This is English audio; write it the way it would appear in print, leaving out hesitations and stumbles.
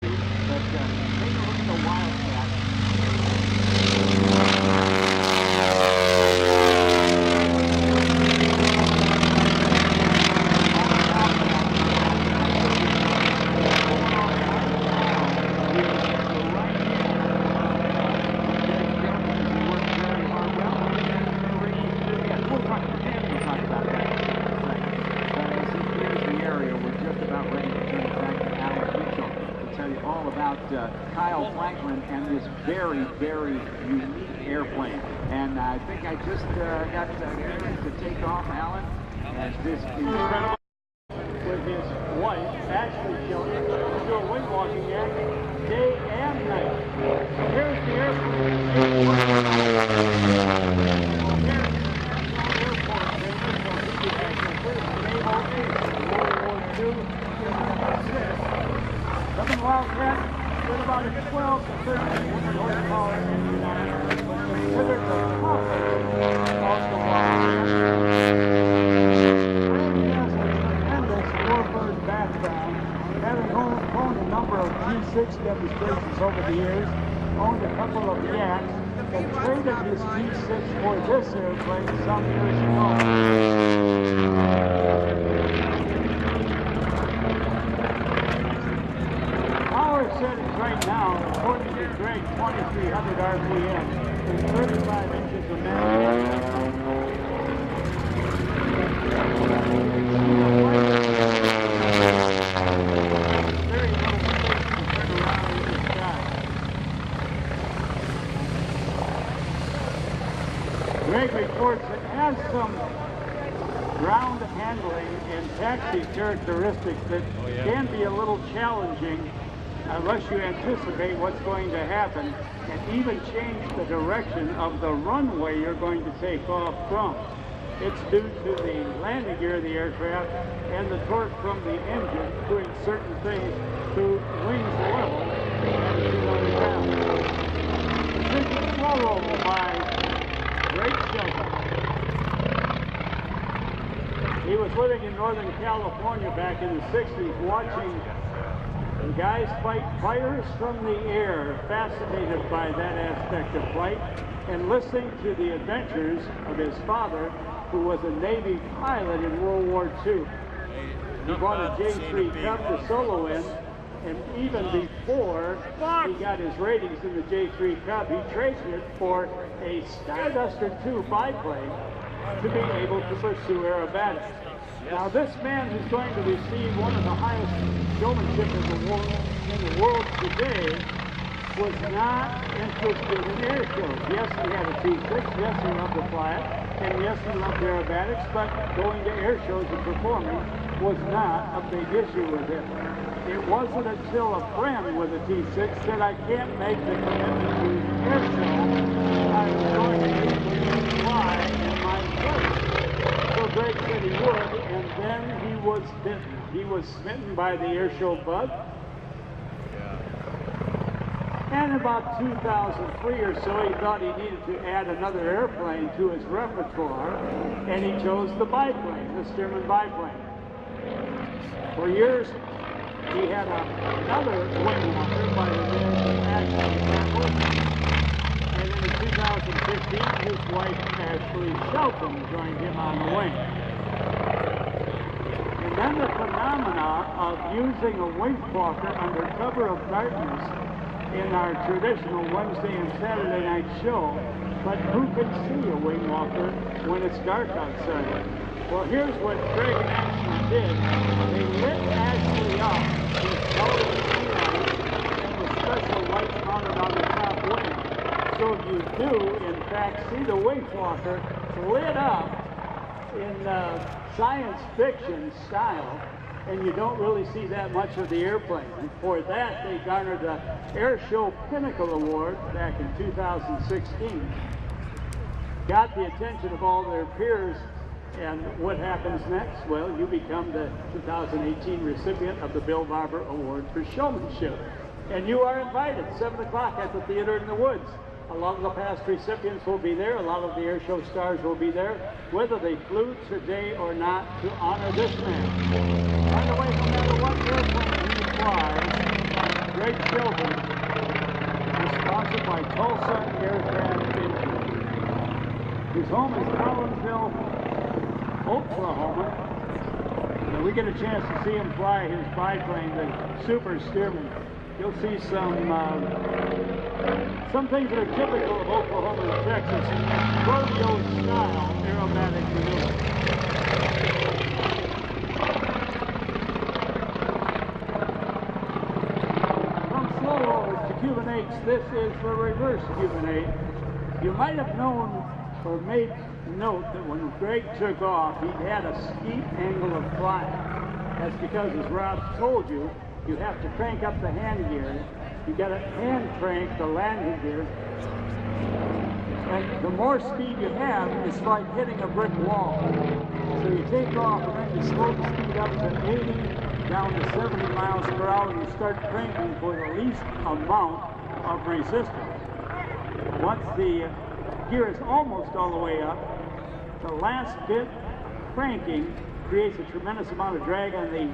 But take a look at the Wildcat. Kyle Franklin and this very, very unique airplane. And I think I just got to take off, Alan, as this incredible with his wife, Ashley Shelton, do a wing walking act day and night. Here's the airplane. Wildcat with about a 12 to 13 horsepower engine on it, considered the toughest of the Wildcat. Randy has a tremendous warbird background, having owned a number of T6 demonstrations over the years, owned a couple of yaks, and traded his T6 for this airplane some years ago. Settings right now, according to Greg, 2,300 RPM and 35 inches of man. Very little space to turn around in the sky. Greg reports it has some ground handling and taxi characteristics that can be a little challenging unless you anticipate what's going to happen and even change the direction of the runway you're going to take off from. It's due to the landing gear of the aircraft and the torque from the engine doing certain things to wings level and to on the ground. This is a slow roll by Greg Shelton. He was living in Northern California back in the 60s watching the guys fight fighters from the air, fascinated by that aspect of flight, and listening to the adventures of his father, who was a Navy pilot in World War II. He bought a J3 Cub to solo in, and even before he got his ratings in the J3 Cub, he traded it for a Starduster 2 biplane to be able to pursue aerobatics. Now this man who's going to receive one of the highest showmanship in the world today was not interested in air shows. Yes, he had a T6, yes, he loved to fly it, and yes, he loved aerobatics, but going to air shows and performing was not a big issue with him. It wasn't until a friend with a T6 said, I can't make the commitment to the air show. I was going to need to fly in my place. So Greg said he would, and then he was bitten. He was smitten by the airshow bug. And about 2003 or so, he thought he needed to add another airplane to his repertoire, and he chose the biplane, the Stearman biplane. For years, he had another wing walker by the name of Ashley. And then in 2015, his wife, Ashley Shelton, joined him on the wing. And then the phenomena of using a wing walker under cover of darkness in our traditional Wednesday and Saturday night show, but who can see a wing walker when it's dark outside? Well, here's what Greg and Ashley did. They lit Ashley up with LED lights and the special lights mounted on the top wing. So you do, in fact, see the wing walker lit up in science fiction style, and you don't really see that much of the airplane. And for that, they garnered the Airshow Pinnacle Award back in 2016. Got the attention of all their peers, and what happens next? Well, you become the 2018 recipient of the Bill Barber Award for Showmanship. And you are invited, 7 o'clock at the Theater in the Woods. A lot of the past recipients will be there. A lot of the airshow stars will be there, whether they flew today or not, to honor this man. By the way, no matter what airplane he flies, Greg Shelton is sponsored by Tulsa Aircraft Insurance. His home is Collinsville, Oklahoma. And we get a chance to see him fly his biplane, the Super Stearman. You'll see some things that are typical of Oklahoma and Texas, rodeo-style aerobatic maneuvers. From slow rolls to Cuban 8s, this is the reverse Cuban 8. You might have known or made note that when Greg took off, he had a steep angle of flight. That's because, as Rob told you, you have to crank up the hand gear. You got to hand crank the landing gear. And the more speed you have, it's like hitting a brick wall. So you take off and then you slow the speed up to 80, down to 70 miles per hour, and you start cranking for the least amount of resistance. Once the gear is almost all the way up, the last bit cranking creates a tremendous amount of drag on the